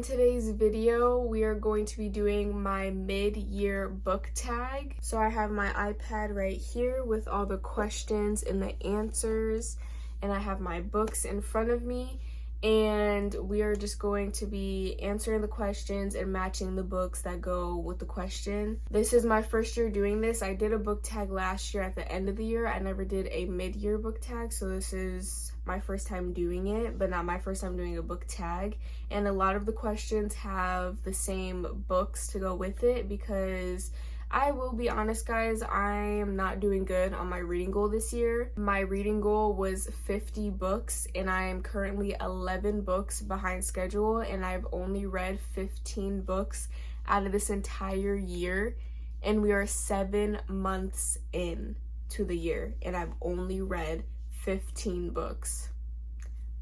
today's video, we are going to be doing my mid-year book tag. So I have my iPad right here with all the questions and the answers, and I have my books in front of me, and we are just going to be answering the questions and matching the books that go with the question. This is my first year doing this. I did a book tag last year at the end of the year. I never did a mid-year book tag, so this is my first time doing it, but not my first time doing a book tag. And a lot of the questions have the same books to go with it because I will be honest, guys, I am not doing good on my reading goal this year. My reading goal was 50 books, and I am currently 11 books behind schedule, and I've only read 15 books out of this entire year, and we are 7 months in to the year, and I've only read 15 books.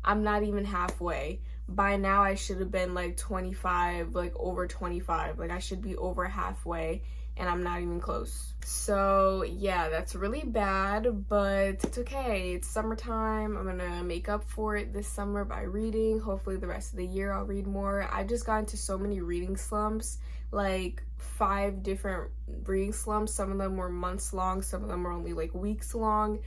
I'm not even halfway. By now I should have been like 25, like over 25. Like I should be over halfway, and I'm not even close. So yeah, that's really bad, but it's okay. It's summertime. I'm gonna make up for it this summer by reading. Hopefully the rest of the year I'll read more. I just got into so many reading slumps, like 5 different reading slumps. Some of them were months long, some of them were only like weeks long.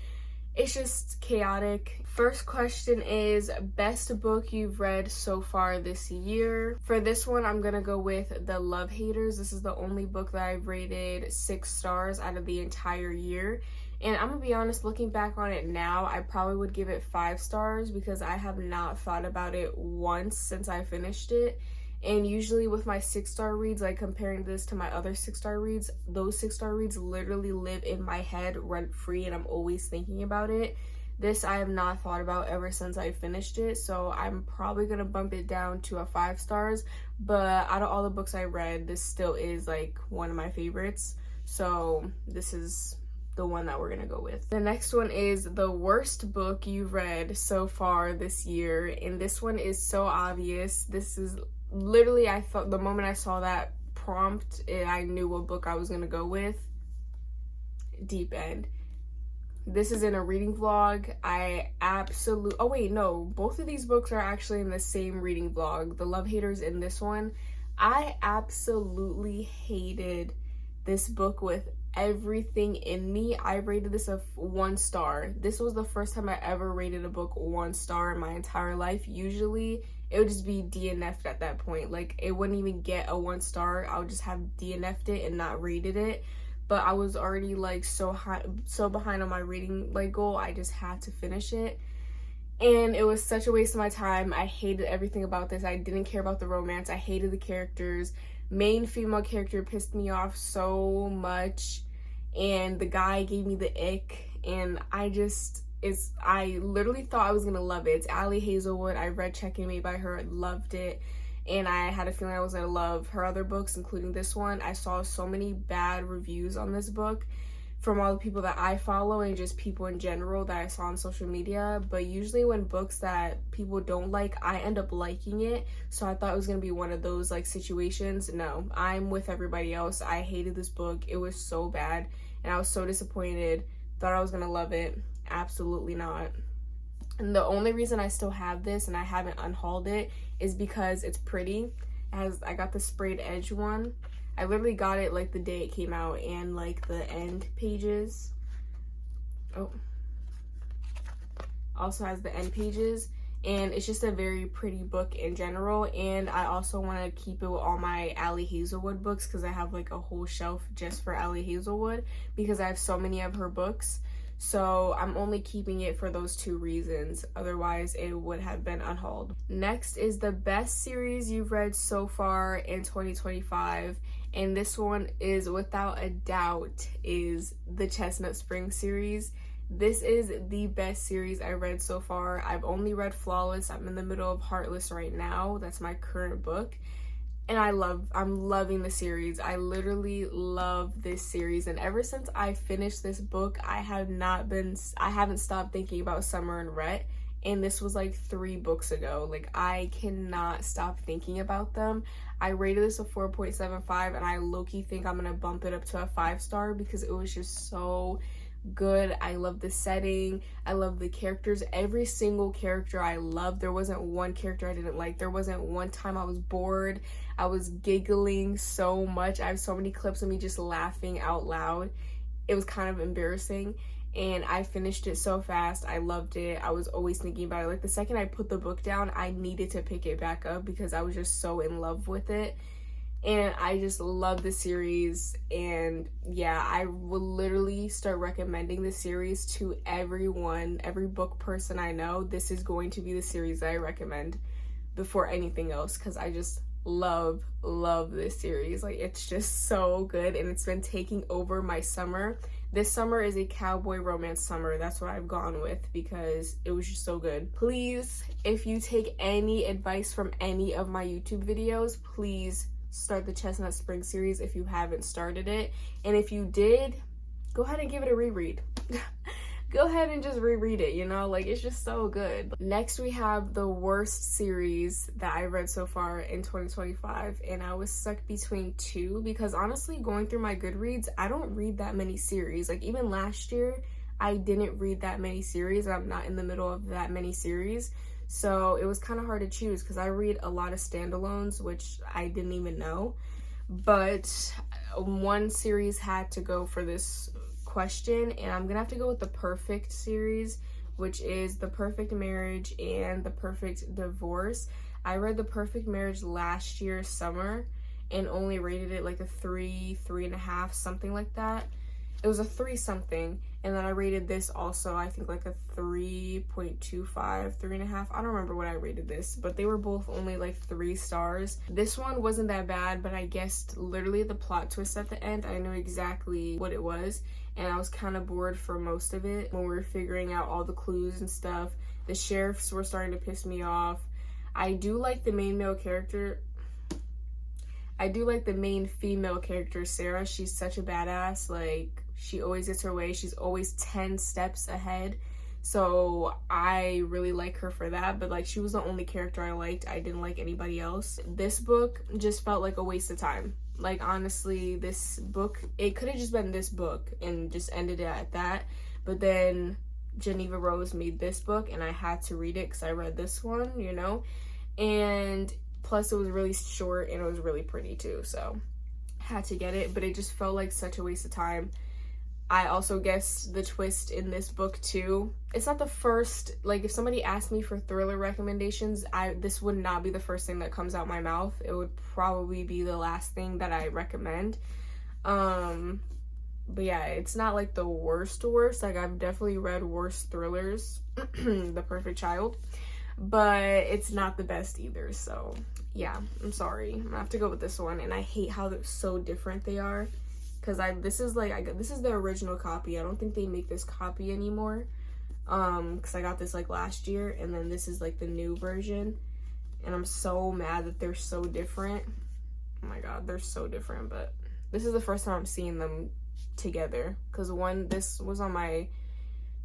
It's just chaotic. First question is best book you've read so far this year. For this one, I'm gonna go with The Love Haters. This is the only book that I've rated 6 stars out of the entire year. And I'm gonna be honest, looking back on it now, I probably would give it 5 stars because I have not thought about it once since I finished it. And usually with my 6-star reads, like comparing this to my other 6-star reads, those 6-star reads literally live in my head rent free, and I'm always thinking about it. This I have not thought about ever since I finished it, so I'm probably gonna bump it down to a 5 stars. But out of all the books I read, this still is like one of my favorites, so this is the one that we're gonna go with. The next one is the worst book you've read so far this year, and this one is so obvious. This is literally, I thought the moment I saw that prompt, I knew what book I was gonna go with. Deep End. This is in a reading vlog. Oh wait, no, both of these books are actually in the same reading vlog. The Love Haters and this one. I absolutely hated this book with everything in me. I rated this a 1 star. This was the first time I ever rated a book 1 star in my entire life. Usually it would just be DNF'd at that point. Like it wouldn't even get a 1 star. I would just have DNF'd it and not rated it. But I was already like so behind on my reading like goal. I just had to finish it. And it was such a waste of my time. I hated everything about this. I didn't care about the romance. I hated the characters. Main female character pissed me off so much, and the guy gave me the ick, and I literally thought I was gonna love it. It's Ali Hazelwood. I read Check-in Made by her, loved it, and I had a feeling I was gonna love her other books, including this one. I saw so many bad reviews on this book from all the people that I follow and just people in general that I saw on social media. But usually when books that people don't like, I end up liking it. So I thought it was gonna be one of those like situations. No, I'm with everybody else. I hated this book. It was so bad, and I was so disappointed. Thought I was gonna love it. Absolutely not. And the only reason I still have this and I haven't unhauled it is because it's pretty. I got the sprayed edge one. I literally got it like the day it came out, and like the end pages. Oh. Also has the end pages, and it's just a very pretty book in general. And I also want to keep it with all my Ali Hazelwood books because I have like a whole shelf just for Ali Hazelwood because I have so many of her books. So I'm only keeping it for those 2 reasons. Otherwise, it would have been unhauled. Next is the best series you've read so far in 2025. And this one is without a doubt is the Chestnut Spring series. This is the best series I read so far. I've only read Flawless. I'm in the middle of Heartless right now. That's my current book. And I'm loving the series. I literally love this series, and ever since I finished this book, I haven't stopped thinking about Summer and Rhett, and this was like 3 books ago. Like I cannot stop thinking about them. I rated this a 4.75, and I low-key think I'm gonna bump it up to a 5 star because it was just so good. I love the setting. I love the characters. Every single character I loved. There wasn't one character I didn't like. There wasn't one time I was bored. I was giggling so much. I have so many clips of me just laughing out loud. It was kind of embarrassing. And I finished it so fast. I loved it. I was always thinking about it. Like, the second I put the book down, I needed to pick it back up because I was just so in love with it. And I just love the series. And yeah, I will literally start recommending the series to everyone, every book person I know. This is going to be the series that I recommend before anything else, because I just love this series. Like, it's just so good, and it's been taking over my summer. This summer is a cowboy romance summer. That's what I've gone with because it was just so good. Please, if you take any advice from any of my YouTube videos, please start the Chestnut Spring series if you haven't started it. And if you did, go ahead and give it a reread. Go ahead and just reread it, you know, like, it's just so good. Next, we have the worst series that I read so far in 2025, and I was stuck between two because honestly, going through my Goodreads, I don't read that many series. Like, even last year, I didn't read that many series. I'm not in the middle of that many series. So it was kind of hard to choose because I read a lot of standalones, which I didn't even know. But one series had to go for this question, and I'm gonna have to go with the Perfect series, which is The Perfect Marriage and The Perfect Divorce. I read The Perfect Marriage last year summer and only rated it like a 3.5, something like that. It was a 3 something, and then I rated this also, I think, like a 3.25, 3.5. I don't remember what I rated this, but they were both only like 3 stars. This one wasn't that bad, but I guessed literally the plot twist at the end. I knew exactly what it was, and I was kind of bored for most of it when we were figuring out all the clues and stuff. The sheriffs were starting to piss me off. I do like the main male character. I do like the main female character, Sarah. She's such a badass. Like, she always gets her way. She's always 10 steps ahead. So I really like her for that. But like, she was the only character I liked. I didn't like anybody else. This book just felt like a waste of time. Like, honestly, this book, it could have just been this book and just ended it at that. But then Geneva Rose made this book, and I had to read it because I read this one, you know? And plus, it was really short and it was really pretty too, so had to get it. But it just felt like such a waste of time. I also guessed the twist in this book too. It's not the first, like, if somebody asked me for thriller recommendations, this would not be the first thing that comes out my mouth. It would probably be the last thing that I recommend. But yeah, it's not like the worst. Like, I've definitely read worse thrillers. The Perfect Child. But it's not the best either, so yeah, I'm sorry. I'm gonna have to go with this one, and I hate how they're so different they are, because this is the original copy. I don't think they make this copy anymore, because I got this like last year, and then this is like the new version, and I'm so mad that they're so different. Oh my god, they're so different. But this is the first time I'm seeing them together, because this was on my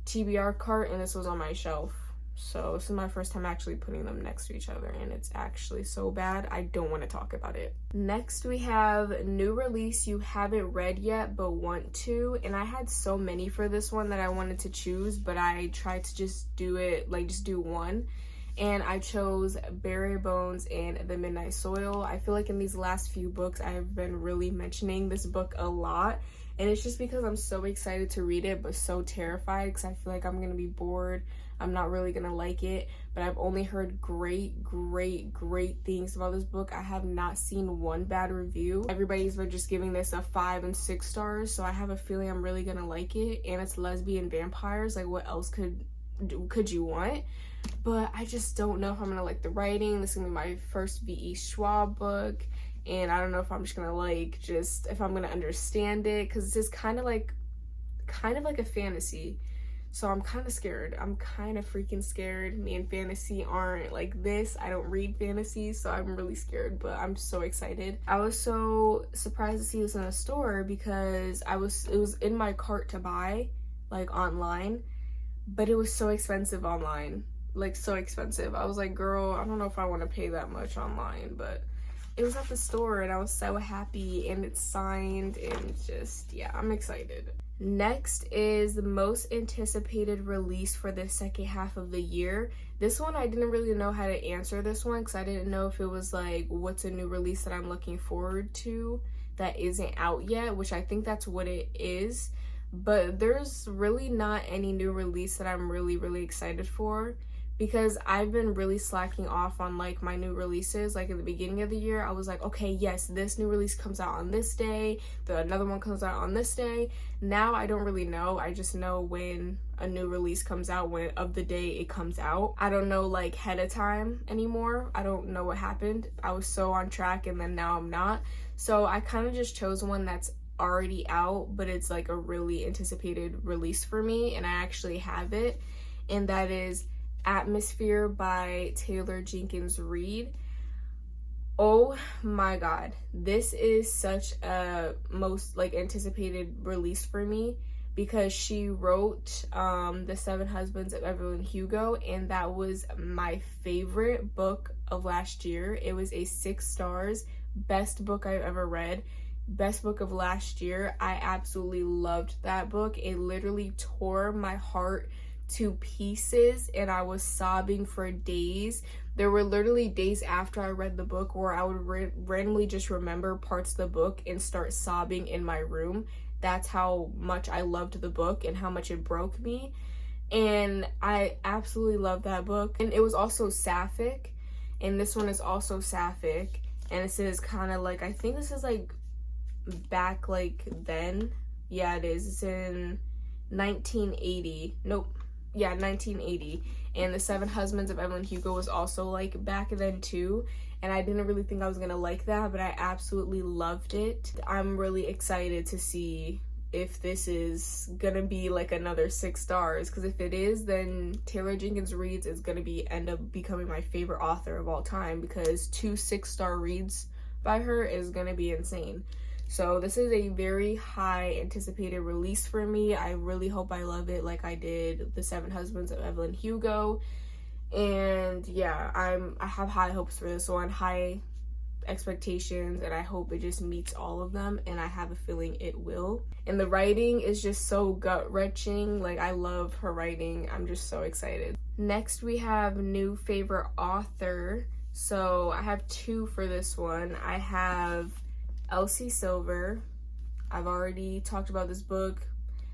TBR cart and this was on my shelf. So this is my first time actually putting them next to each other, and it's actually so bad I don't want to talk about it. Next, we have new release you haven't read yet but want to, and I had so many for this one that I wanted to choose, but I tried to just do it, like, just do one, and I chose Bare Bones and The Midnight Soil. I feel like in these last few books I have been really mentioning this book a lot, and it's just because I'm so excited to read it but so terrified because I feel like I'm gonna be bored. I'm not really gonna like it, but I've only heard great things about this book. I have not seen one bad review. Everybody's been just giving this a 5 and 6 stars, so I have a feeling I'm really gonna like it. And it's lesbian vampires. Like, what else could you want? But I just don't know if I'm gonna like the writing. This is gonna be my first V.E. Schwab book, and I don't know if I'm just gonna if I'm gonna understand it, because this is kind of like a fantasy. So I'm kind of scared. I'm kind of freaking scared. Me and fantasy aren't like this. I don't read fantasy, so I'm really scared, but I'm so excited. I was so surprised to see this in a store because it was in my cart to buy, like, online, but it was so expensive online. Like, so expensive. I was like, girl, I don't know if I want to pay that much online, but it was at the store and I was so happy, and it's signed, and just, yeah, I'm excited. Next is the most anticipated release for the second half of the year. This one, I didn't really know how to answer this one because I didn't know if it was like, what's a new release that I'm looking forward to that isn't out yet, which I think that's what it is. But there's really not any new release that I'm really excited for, because I've been really slacking off on like my new releases. Like in the beginning of the year, I was like, okay, yes, this new release comes out on this day, another one comes out on this day. Now I don't really know. I just know when a new release comes out, when of the day it comes out. I don't know like ahead of time anymore. I don't know what happened. I was so on track and then now I'm not. So I kind of just chose one that's already out, but it's like a really anticipated release for me, and I actually have it, and that is Atmosphere by Taylor Jenkins Reid. Oh my god, this is such a most like anticipated release for me, because she wrote The Seven Husbands of Evelyn Hugo, and that was my favorite book of last year. It was a 6 stars, best book I've ever read, best book of last year. I absolutely loved that book. It literally tore my heart to pieces, and I was sobbing for days. There were literally days after I read the book where I would randomly just remember parts of the book and start sobbing in my room. That's how much I loved the book and how much it broke me. And I absolutely love that book. And it was also sapphic, and this one is also sapphic, and this is kind of like, I think this is like back like then. Yeah, it is. It's in 1980. Nope. Yeah, 1980. And The Seven Husbands of Evelyn Hugo was also like back then too, and I didn't really think I was gonna like that, but I absolutely loved it. I'm really excited to see if this is gonna be like another 6 stars, because if it is, then Taylor Jenkins Reid is gonna end up becoming my favorite author of all time, because 2 6-star reads by her is gonna be insane. So this is a very high anticipated release for me. I really hope I love it like I did The Seven Husbands of Evelyn Hugo. And yeah, I have high hopes for this one, high expectations, and I hope it just meets all of them, and I have a feeling it will. And the writing is just so gut-wrenching. Like, I love her writing. I'm just so excited. Next, we have new favorite author. So I have 2 for this one. I have Elsie Silver. I've already talked about this book,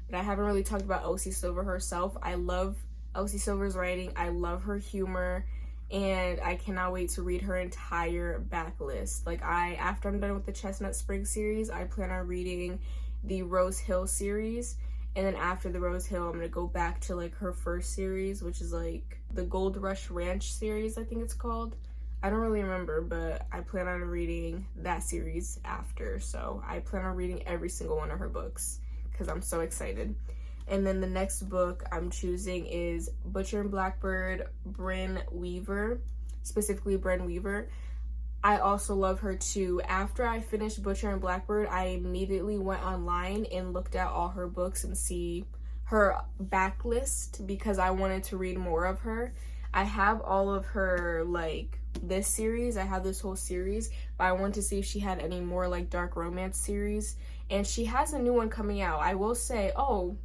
but I haven't really talked about Elsie Silver herself. I love Elsie Silver's writing. I love her humor, and I cannot wait to read her entire backlist. Like, after I'm done with the Chestnut Spring series, I plan on reading the Rose Hill series, and then after the Rose Hill, I'm gonna go back to like her first series, which is like the Gold Rush Ranch series, I think it's called. I don't really remember, but I plan on reading that series after. So I plan on reading every single one of her books because I'm so excited. And then the next book I'm choosing is Butcher and Blackbird, Brynn Weaver, specifically Brynn Weaver. I also love her too. After I finished Butcher and Blackbird, I immediately went online and looked at all her books and see her backlist because I wanted to read more of her. I have all of her, like, this series. I have this whole series, but I want to see if she had any more, like, dark romance series. And she has a new one coming out. I will say, oh,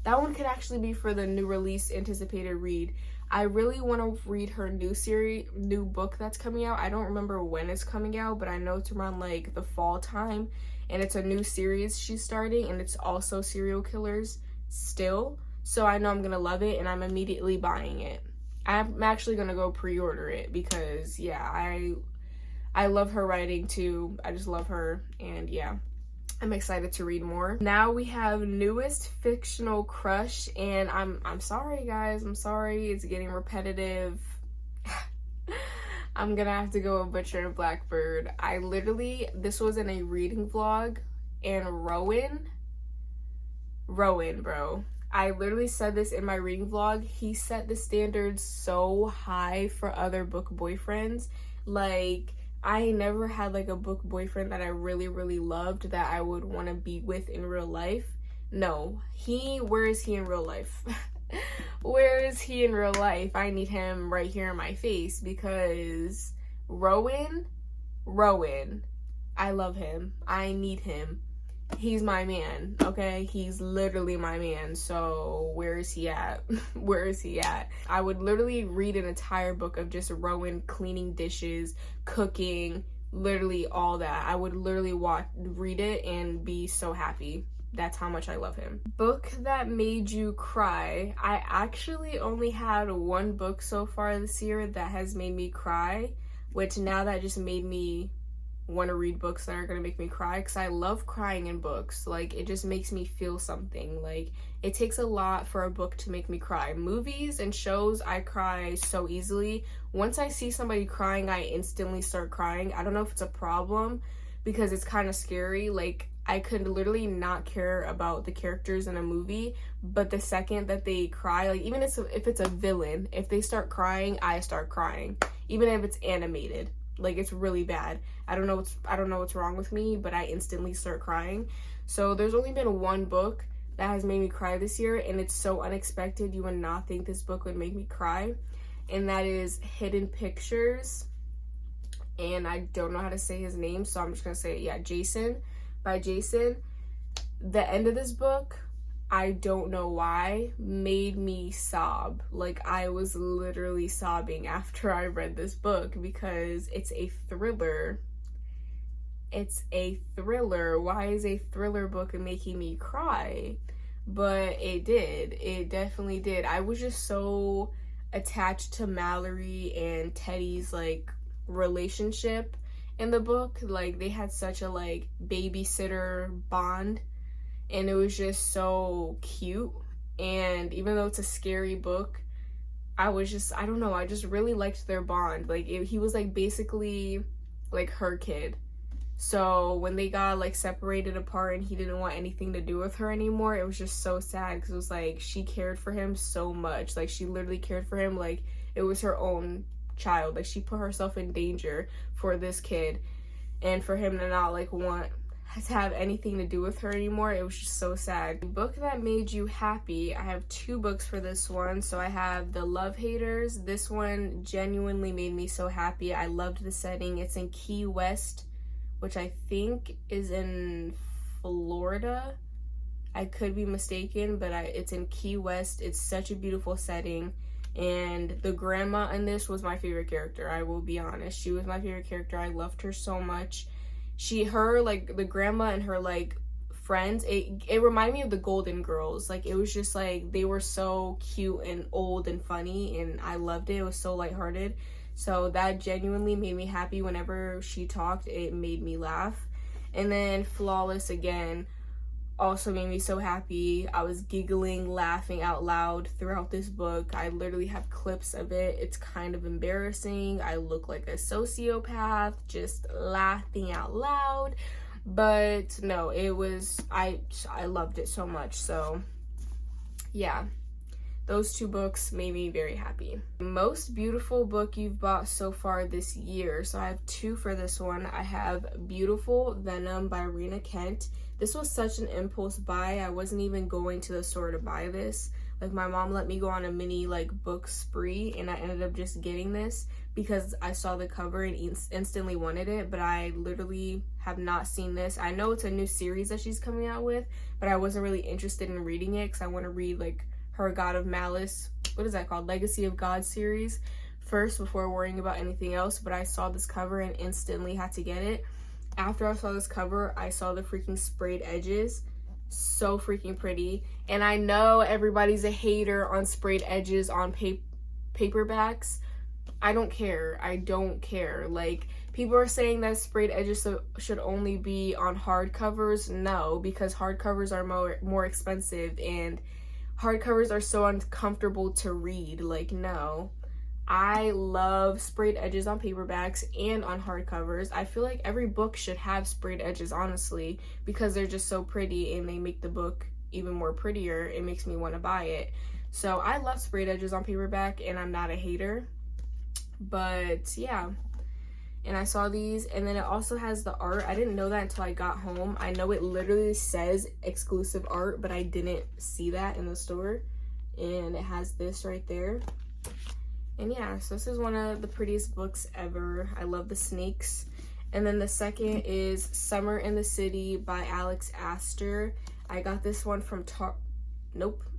that one could actually be for the new release anticipated read. I really want to read her new book that's coming out. I don't remember when it's coming out, but I know it's around, like, the fall time. And it's a new series she's starting, and it's also serial killers still. So I know I'm going to love it, and I'm immediately buying it. I'm actually gonna go pre-order it because, yeah, I love her writing too. I just love her, and yeah, I'm excited to read more. Now we have newest fictional crush, and I'm sorry, guys. I'm sorry. It's getting repetitive. I'm gonna have to go with Butcher and Blackbird. This was in a reading vlog, and Rowan, bro. I literally said this in my reading vlog. He set the standards so high for other book boyfriends. Like, I never had like a book boyfriend that I really loved that I would want to be with in real life. No, where is he in real life? Where is he in real life? I need him right here in my face, because Rowan Rowan, I love him. I need him. He's my man, okay? He's literally my man. So where is he at? Where is he at? I would literally read an entire book of just Rowan cleaning dishes, cooking, literally all that. I would literally read it and be so happy. That's how much I love him. Book that made you cry. I actually only had one book so far this year that has made me cry, which now that just made me want to read books that are going to make me cry, because I love crying in books. Like, it just makes me feel something. Like, it takes a lot for a book to make me cry. Movies and shows, I cry so easily. Once I see somebody crying, I instantly start crying. I don't know if it's a problem because it's kind of scary. Like, I could literally not care about the characters in a movie, but the second that they cry, like, even if it's a villain, if they start crying, I start crying. Even if it's animated. Like, it's really bad. I don't know what's wrong with me, but I instantly start crying. So there's only been one book that has made me cry this year, and it's so unexpected. You would not think this book would make me cry, and that is Hidden Pictures. And I don't know how to say his name, so I'm just gonna say, yeah, Jason, by Jason. The end of this book, I don't know why, made me sob. Like, I was literally sobbing after I read this book because it's a thriller. It's a thriller. Why is a thriller book making me cry? But it did. It definitely did. I was just so attached to Mallory and Teddy's, like, relationship in the book. Like, they had such a, like, babysitter bond. And it was just so cute. And even though it's a scary book, I don't know, I just really liked their bond. Like, he was, like, basically, like, her kid. So when they got, like, separated apart and he didn't want anything to do with her anymore, it was just so sad because it was, like, she cared for him so much. Like, she literally cared for him like it was her own child. Like, she put herself in danger for this kid. And for him to not, like, want to have anything to do with her anymore, it was just so sad. Book that made you happy. I have two books for this one. So I have The Love Haters. This one genuinely made me so happy. I loved the setting. It's in Key West, which I think is in Florida. I could be mistaken, but it's in Key West. It's such a beautiful setting. And the grandma in this was my favorite character. I will be honest. She was my favorite character. I loved her so much. Like, the grandma and her, like, friends, it reminded me of the Golden Girls. Like, it was just, like, they were so cute and old and funny, and I loved it. It was so lighthearted. So that genuinely made me happy. Whenever she talked, it made me laugh. And then Flawless, again, also made me so happy. I was giggling, laughing out loud throughout this book. I literally have clips of it. It's kind of embarrassing. I look like a sociopath, just laughing out loud. But no, it was, I loved it so much. So yeah, those two books made me very happy. Most beautiful book you've bought so far this year. So I have two for this one. I have Beautiful Venom by Rena Kent. This was such an impulse buy. I wasn't even going to the store to buy this. Like, my mom let me go on a mini, like, book spree, and I ended up just getting this because I saw the cover and instantly wanted it, but I literally have not seen this. I know it's a new series that she's coming out with, but I wasn't really interested in reading it because I want to read, like, her God of Malice, what is that called? Legacy of God series first before worrying about anything else. But I saw this cover and instantly had to get it. After I saw this cover, I saw the freaking sprayed edges. So freaking pretty. And I know everybody's a hater on sprayed edges on paperbacks. I don't care. I don't care. Like, people are saying that sprayed edges should only be on hardcovers. No, because hardcovers are more expensive, and hardcovers are so uncomfortable to read. Like, no. I love sprayed edges on paperbacks and on hardcovers. I feel like every book should have sprayed edges, honestly, because they're just so pretty and they make the book even more prettier. It makes me want to buy it. So I love sprayed edges on paperback, and I'm not a hater. But yeah. And I saw these, and then it also has the art. I didn't know that until I got home. I know it literally says exclusive art, but I didn't see that in the store. And it has this right there. And yeah, so this is one of the prettiest books ever. I love the snakes. And then the second is Summer in the City by Alex Astor. I got this one from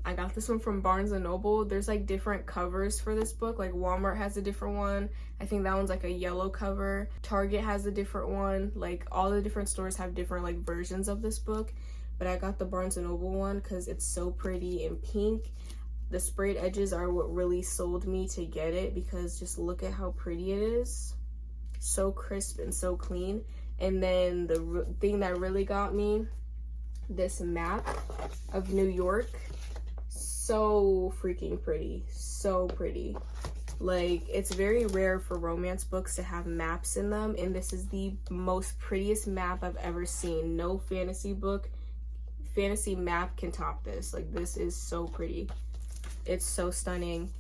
I got this one from Barnes and Noble. There's like different covers for this book. Like Walmart has a different one. I think that one's like a yellow cover. Target has a different one. Like all the different stores have different like versions of this book. But I got the Barnes and Noble one because it's so pretty and pink. The sprayed edges are what really sold me to get it, because just look at how pretty it is. So crisp and so clean. And then the thing that really got me, this map of New York. So freaking pretty. So pretty. Like, it's very rare for romance books to have maps in them, and this is the most prettiest map I've ever seen. No fantasy map can top this. Like, this is so pretty. It's so stunning.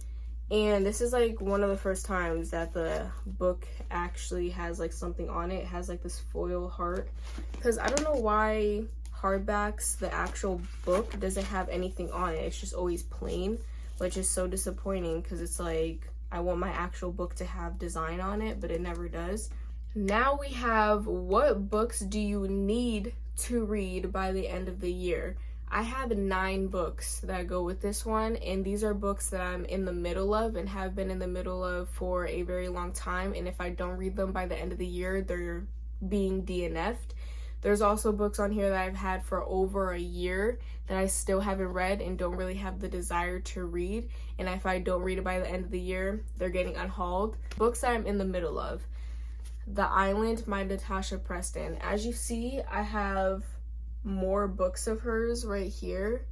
And this is like one of the first times that the book actually has like something on it. It has like this foil heart, because I don't know why hardbacks, the actual book, doesn't have anything on it. It's just always plain, which is so disappointing, because it's like I want my actual book to have design on it, but it never does. Now we have, what books do you need to read by the end of the year? I have 9 books that go with this one, and these are books that I'm in the middle of and have been in the middle of for a very long time, and if I don't read them by the end of the year, they're being DNF'd. There's also books on here that I've had for over a year that I still haven't read and don't really have the desire to read, and if I don't read it by the end of the year, they're getting unhauled. Books that I'm in the middle of. The Island by Natasha Preston. As you see, I have more books of hers right here.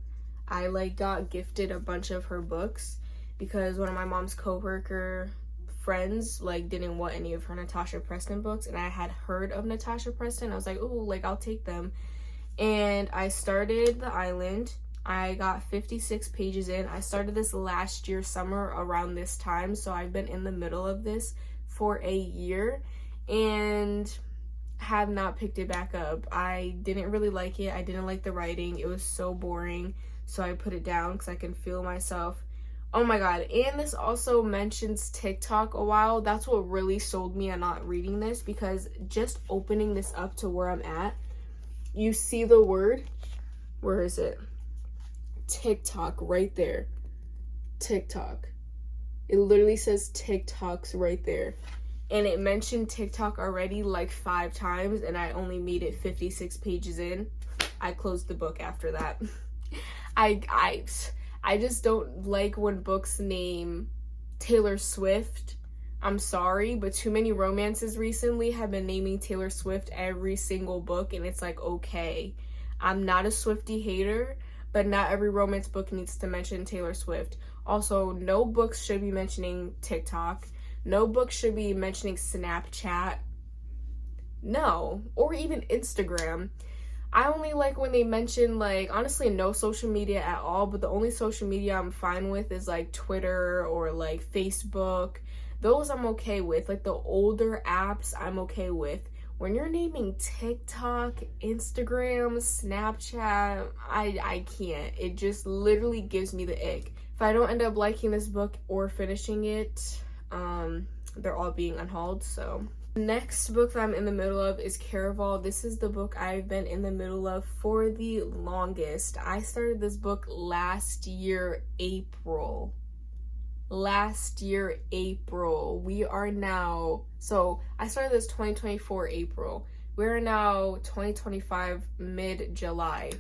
I like got gifted a bunch of her books because one of my mom's coworker friends like didn't want any of her Natasha Preston books, and I had heard of Natasha Preston. I was like, oh, like I'll take them. And I started The Island. I got 56 pages in. I started this last year summer around this time, so I've been in the middle of this for a year and have not picked it back up. I didn't really like it. I didn't like the writing. It was so boring, so I put it down because I can feel myself. Oh my god, and this also mentions TikTok a while. That's what really sold me on not reading this, because just opening this up to where I'm at, you see the word, where is it? TikTok right there. TikTok. It literally says TikToks right there. And it mentioned TikTok already like 5 times, and I only made it 56 pages in. I closed the book after that. I just don't like when books name Taylor Swift. I'm sorry, but too many romances recently have been naming Taylor Swift every single book, and it's like, okay, I'm not a Swiftie hater, but not every romance book needs to mention Taylor Swift. Also, no books should be mentioning TikTok. No book should be mentioning Snapchat. No. Or even Instagram. I only like when they mention, like, honestly, no social media at all, but the only social media I'm fine with is, like, Twitter or, like, Facebook. Those I'm okay with. Like, the older apps I'm okay with. When you're naming TikTok, Instagram, Snapchat, I can't. It just literally gives me the ick. If I don't end up liking this book or finishing it, they're all being unhauled. So next book that I'm in the middle of is Caraval. This is the book I've been in the middle of for the longest. I started this book last year April. We are now, so I started this 2024 April. We're now 2025 mid-July.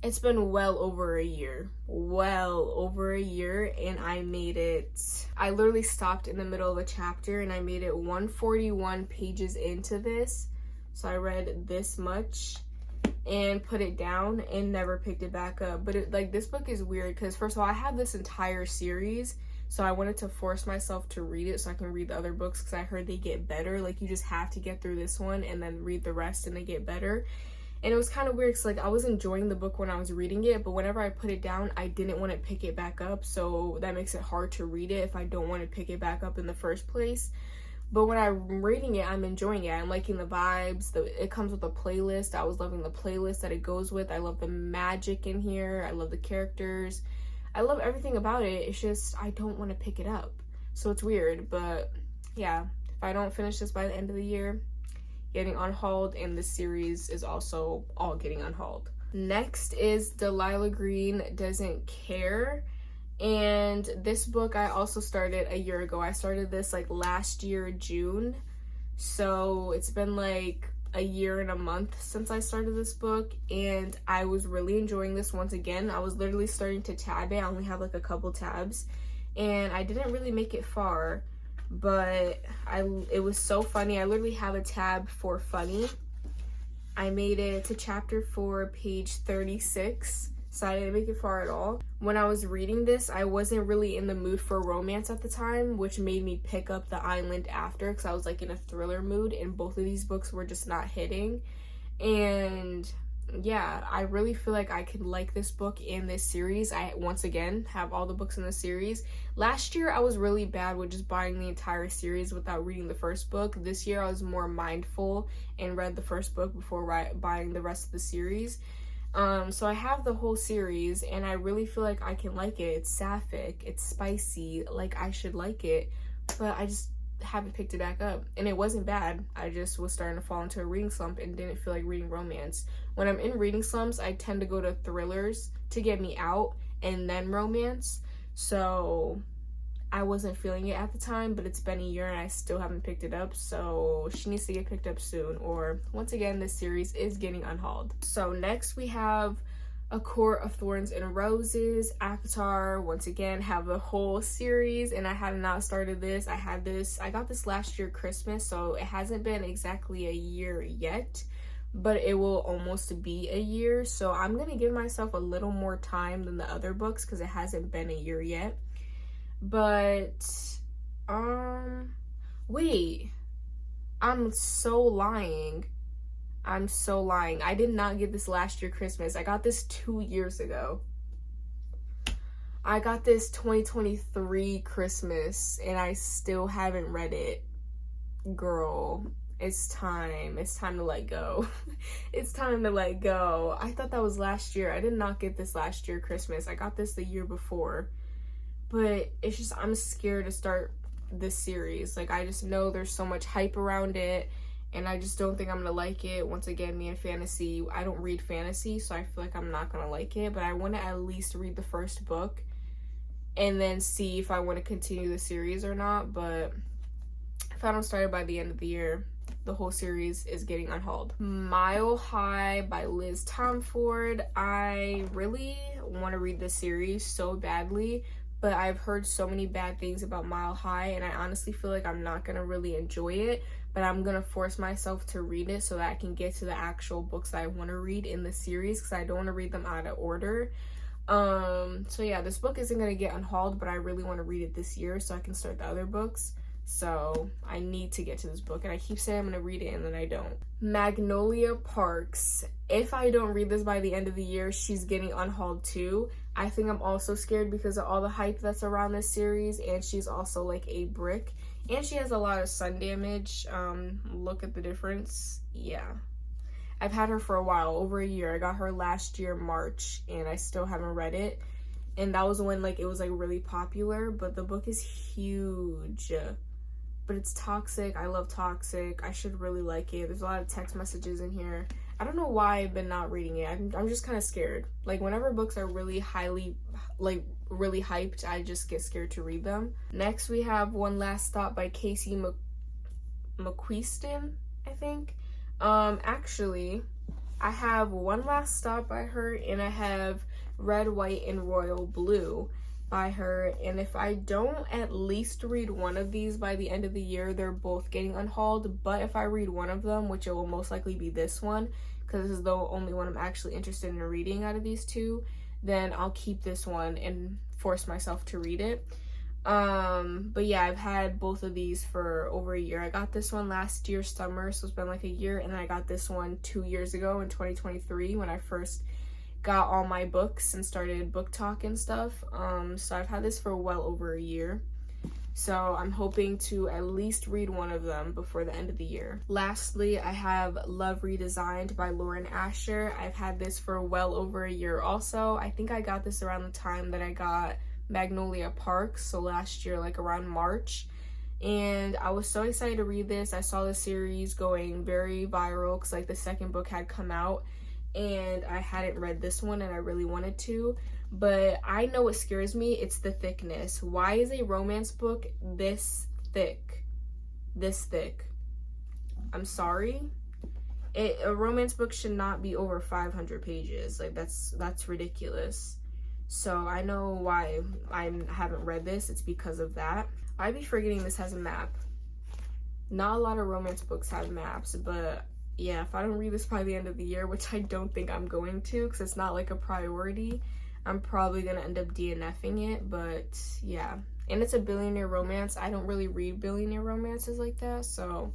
It's been well over a year, and I made it. I literally stopped in the middle of a chapter, and I made it 141 pages into this. So I read this much and put it down and never picked it back up. But this book is weird because, first of all, I have this entire series, so I wanted to force myself to read it so I can read the other books, because I heard they get better. Like, you just have to get through this one and then read the rest and they get better. And it was kind of weird because, like, I was enjoying the book when I was reading it, but whenever I put it down, I didn't want to pick it back up. So that makes it hard to read it if I don't want to pick it back up in the first place. But when I'm reading it, I'm enjoying it. I'm liking the vibes. It comes with a playlist. I was loving the playlist that it goes with. I love the magic in here. I love the characters. I love everything about it. It's just I don't want to pick it up. So it's weird, but yeah. If I don't finish this by the end of the year, getting unhauled, and this series is also all getting unhauled. Next is Delilah Green Doesn't Care. And this book I also started a year ago. I started this like last year, June. So it's been like a year and a month since I started this book, and I was really enjoying this once again. I was literally starting to tab it. I only have like a couple tabs, and I didn't really make it far, but it was so funny. I literally have a tab for funny. I made it to chapter 4, page 36, so I didn't make it far at all. When I was reading this, I wasn't really in the mood for romance at the time, which made me pick up The Island after, because I was like in a thriller mood, and both of these books were just not hitting. And yeah, I really feel like I could like this book in this series. I, once again, have all the books in the series. Last year, I was really bad with just buying the entire series without reading the first book. This year, I was more mindful and read the first book before buying the rest of the series. So I have the whole series, and I really feel like I can like it. It's sapphic, it's spicy, like I should like it, but I just haven't picked it back up. And it wasn't bad. I just was starting to fall into a reading slump and didn't feel like reading romance. When I'm in reading slumps, I tend to go to thrillers to get me out, and then romance. So I wasn't feeling it at the time, but it's been a year and I still haven't picked it up, so she needs to get picked up soon, or once again, this series is getting unhauled. So next we have A Court of Thorns and Roses, Avatar. Once again, have the whole series, and I have not started this. I got this last year Christmas, so it hasn't been exactly a year yet, but it will almost be a year, so I'm gonna give myself a little more time than the other books because it hasn't been a year yet. But wait, I'm so lying. I did not get this last year Christmas. I got this 2 years ago. I got this 2023 Christmas, and I still haven't read it. Girl, it's time to let go. It's time to let go. I thought that was last year. I did not get this last year Christmas. I got this the year before. But it's just, I'm scared to start this series. Like, I just know there's so much hype around it, and I just don't think I'm gonna like it. Once again, me and fantasy, I don't read fantasy, so I feel like I'm not gonna like it, but I want to at least read the first book and then see if I want to continue the series or not. But if I don't start it by the end of the year, the whole series is getting unhauled. Mile High by Liz Tomford. I really want to read this series so badly, but I've heard so many bad things about Mile High, and I honestly feel like I'm not gonna really enjoy it, but I'm gonna force myself to read it so that I can get to the actual books that I want to read in the series, because I don't want to read them out of order. So yeah, this book isn't gonna get unhauled, but I really want to read it this year so I can start the other books. So I need to get to this book, and I keep saying I'm gonna read it and then I don't. Magnolia Parks. If I don't read this by the end of the year, she's getting unhauled too. I think I'm also scared because of all the hype that's around this series, and she's also like a brick, and she has a lot of sun damage. Look at the difference. Yeah, I've had her for a while, over a year. I got her last year March, and I still haven't read it, and that was when like it was like really popular. But the book is huge, but it's toxic. I love toxic. I should really like it. There's a lot of text messages in here. I don't know why I've been not reading it. I'm just kind of scared. Like, whenever books are really really hyped, I just get scared to read them. Next, we have One Last Stop by Casey McQuiston, I think. Actually, I have One Last Stop by her, and I have Red, White, and Royal Blue by her, and if I don't at least read one of these by the end of the year, they're both getting unhauled. But if I read one of them, which it will most likely be this one, because this is the only one I'm actually interested in reading out of these two, then I'll keep this one and force myself to read it. But yeah, I've had both of these for over a year. I got this one last year summer, so it's been like a year, and then I got this one 2 years ago in 2023 when I first got all my books and started book talk and stuff. So I've had this for well over a year, so I'm hoping to at least read one of them before the end of the year. Lastly, I have Love Redesigned by Lauren Asher. I've had this for well over a year also. I think I got this around the time that I got Magnolia Parks, so last year, like around March, and I was so excited to read this. I saw the series going very viral because like the second book had come out, and I hadn't read this one and I really wanted to. But I know what scares me. It's the thickness. Why is a romance book this thick? This thick? I'm sorry. A romance book should not be over 500 pages. Like that's ridiculous. So I know why I haven't read this. It's because of that. I'd be forgetting this has a map. Not a lot of romance books have maps, but yeah, if I don't read this by the end of the year, which I don't think I'm going to because it's not like a priority, I'm probably gonna end up DNFing it. But yeah, and it's a billionaire romance. I don't really read billionaire romances like that, so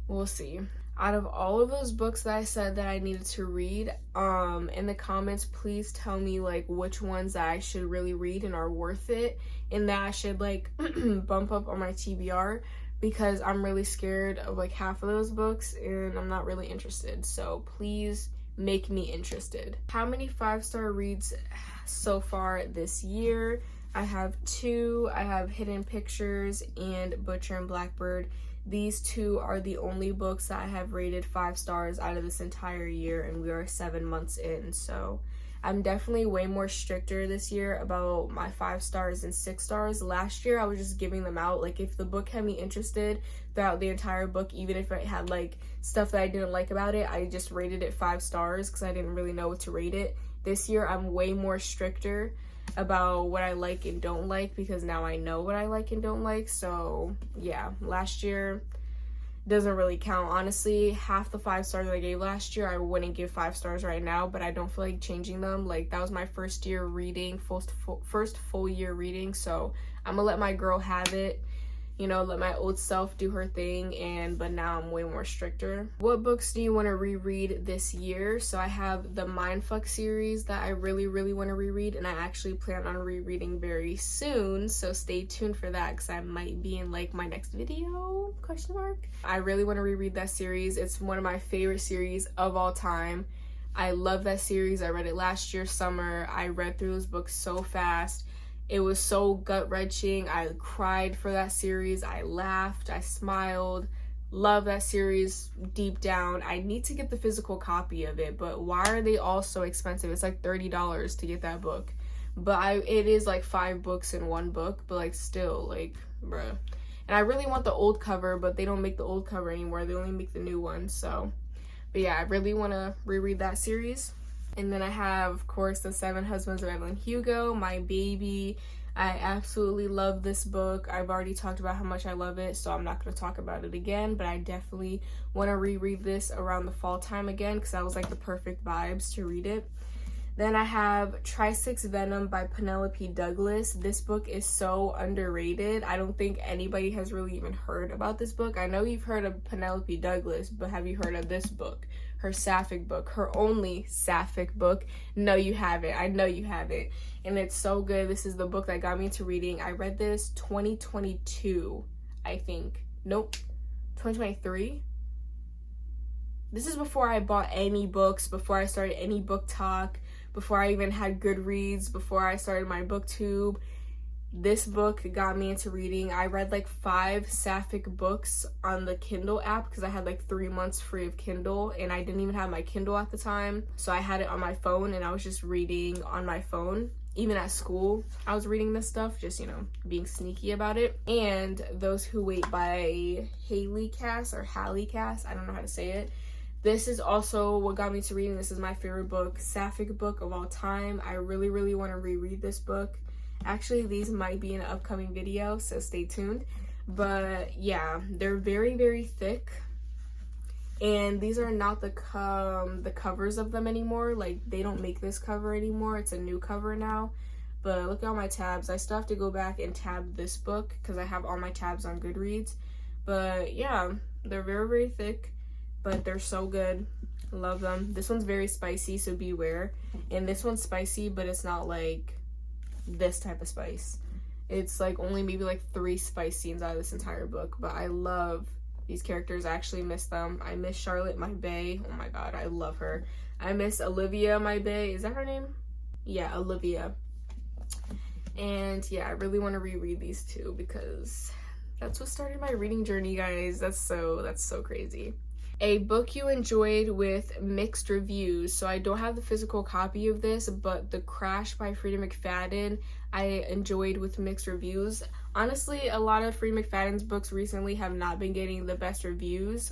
we'll see. Out of all of those books that I said that I needed to read, in the comments, please tell me like which ones that I should really read and are worth it, and that I should like bump up on my TBR, because I'm really scared of like half of those books and I'm not really interested. So please make me interested. How many 5-star reads so far this year? I have 2. I have Hidden Pictures and Butcher and Blackbird. These 2 are the only books that I have rated 5 stars out of this entire year, and we are 7 months in. So I'm definitely way more stricter this year about my 5 stars and 6 stars. Last year I was just giving them out. Like if the book had me interested throughout the entire book, even if it had like stuff that I didn't like about it, I just rated it 5 stars because I didn't really know what to rate it. This year I'm way more stricter about what I like and don't like, because now I know what I like and don't like. So yeah, last year doesn't really count. Honestly, half the 5 stars I gave last year I wouldn't give 5 stars right now, but I don't feel like changing them. Like that was my first year reading, first full year reading, so I'm gonna let my girl have it, you know, let my old self do her thing. But now I'm way more stricter. What books do you want to reread this year? So I have the Mindfuck series that I really want to reread, and I actually plan on rereading very soon, so stay tuned for that because I might be in like my next video, question mark. I really want to reread that series. It's one of my favorite series of all time. I love that series. I read it last year summer. I read through those books so fast. It was so gut-wrenching. I cried for that series. I laughed. I smiled. Love that series deep down. I need to get the physical copy of it, but why are they all so expensive? It's like $30 to get that book. But it is like 5 books in one book, but like still, like, bruh. And I really want the old cover, but they don't make the old cover anymore. They only make the new one, so. But yeah, I really want to reread that series. And then I have, of course, The 7 Husbands of Evelyn Hugo, my baby. I absolutely love this book. I've already talked about how much I love it, so I'm not going to talk about it again, but I definitely want to reread this around the fall time again because that was like the perfect vibes to read it. Then I have Tri-Six Venom by Penelope Douglas. This book is so underrated. I don't think anybody has really even heard about this book. I know you've heard of Penelope Douglas, but have you heard of this book? Her sapphic book, her only sapphic book. No, you haven't. I know you haven't. And it's so good. This is the book that got me into reading. I read this 2022, I think. Nope, 2023. This is before I bought any books, before I started any book talk, before I even had Goodreads, before I started my booktube. This book got me into reading. I read like 5 sapphic books on the Kindle app because I had like 3 months free of Kindle, and I didn't even have my Kindle at the time. So I had it on my phone and I was just reading on my phone. Even at school, I was reading this stuff, just, you know, being sneaky about it. And Those Who Wait by Heyyy Cass, or Hallie Cass, I don't know how to say it. This is also what got me to reading. This is my favorite book, sapphic book of all time. I really want to reread this book. Actually, these might be in an upcoming video, so stay tuned. But yeah, they're very thick, and these are not the covers of them anymore. Like, they don't make this cover anymore. It's a new cover now. But look at all my tabs. I still have to go back and tab this book because I have all my tabs on Goodreads. But yeah, they're very thick, but they're so good. Love them. This one's very spicy, so beware. And this one's spicy, but it's not like this type of spice. It's like only maybe like 3 spice scenes out of this entire book, but I love these characters. I actually miss them. I miss Charlotte, my bae. Oh my god, I love her. I miss Olivia, my bae. Is that her name? Yeah, Olivia. And yeah, I really want to reread these 2 because That's what started my reading journey, guys. That's so crazy. A book you enjoyed with mixed reviews. So I don't have the physical copy of this, but The Crash by Frida McFadden I enjoyed with mixed reviews. Honestly, a lot of Frida McFadden's books recently have not been getting the best reviews.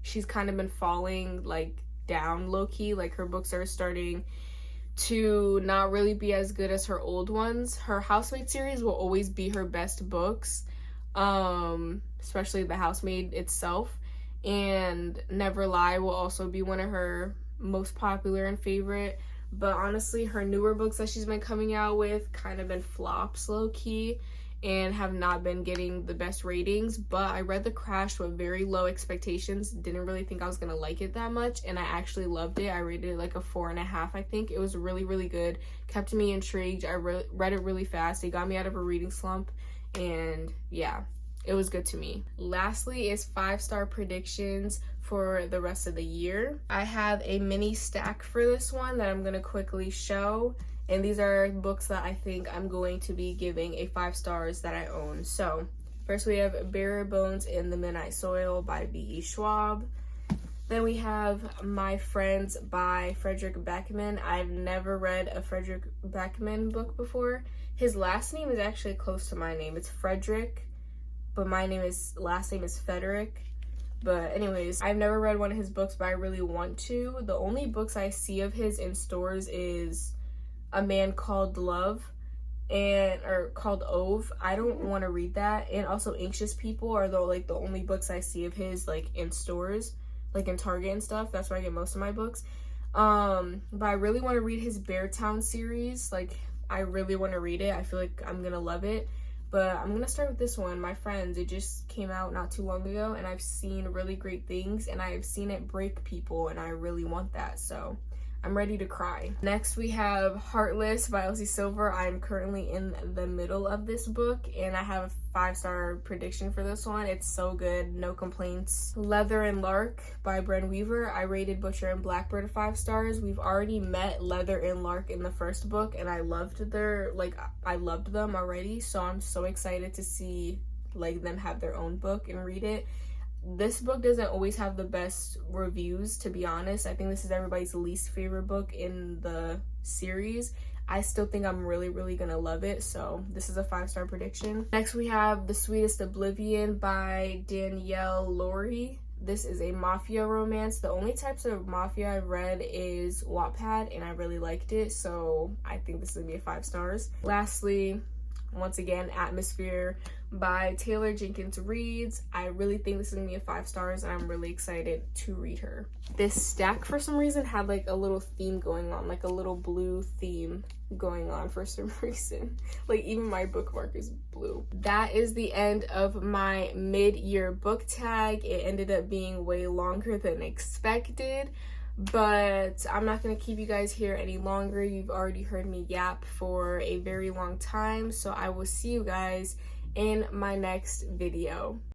She's kind of been falling like down low-key. Like her books are starting to not really be as good as her old ones. Her Housemaid series will always be her best books, especially The Housemaid itself. And Never Lie will also be one of her most popular and favorite. But honestly, her newer books that she's been coming out with kind of been flops low-key and have not been getting the best ratings. But I read The Crash with very low expectations. Didn't really think I was gonna like it that much, and I actually loved it. I rated it like a 4.5, I think. It was really, really good. Kept me intrigued. I read it really fast. It got me out of a reading slump, and yeah, it was good to me. Lastly is 5-star predictions for the rest of the year. I have a mini stack for this one that I'm gonna quickly show. And these are books that I think I'm going to be giving a 5 stars that I own. So first we have Bare Bones in the Midnight Soil by B.E. Schwab. Then we have My Friends by Frederick Beckman. I've never read a Frederick Beckman book before. His last name is actually close to my name. It's Frederick, but my last name is Frederick. But anyways, I've never read one of his books, but I really want to. The only books I see of his in stores is A Man Called Love or Called Ove. I don't want to read that. And also Anxious People are the only books I see of his like in stores, like in Target and stuff. That's where I get most of my books. But I really want to read his Beartown series. Like I really want to read it. I feel like I'm gonna love it. But I'm gonna start with this one, My Friends. It just came out not too long ago, and I've seen really great things, and I've seen it break people, and I really want that, so I'm ready to cry. Next, we have Heartless by Elsie Silver. I'm currently in the middle of this book, and I have a 5-star prediction for this one. It's so good, no complaints. Leather and Lark by Bren Weaver. I rated Butcher and Blackbird 5 stars. We've already met Leather and Lark in the first book, and I loved them already, so I'm so excited to see them have their own book and read it. This book doesn't always have the best reviews, to be honest. I think this is everybody's least favorite book in the series. I still think I'm really, really gonna love it, so this is a 5-star prediction. Next, we have The Sweetest Oblivion by Danielle Laurie. This is a mafia romance. The only types of mafia I've read is Wattpad, and I really liked it, so I think this is gonna be a 5 stars. Lastly, once again, Atmosphere by Taylor Jenkins Reid. I really think this is gonna be a 5 stars, and I'm really excited to read her. This stack for some reason had like a little theme going on, like a little blue theme going on for some reason. Like even my bookmark is blue. That is the end of my mid-year book tag. It ended up being way longer than expected, but I'm not going to keep you guys here any longer. You've already heard me yap for a very long time, so I will see you guys in my next video.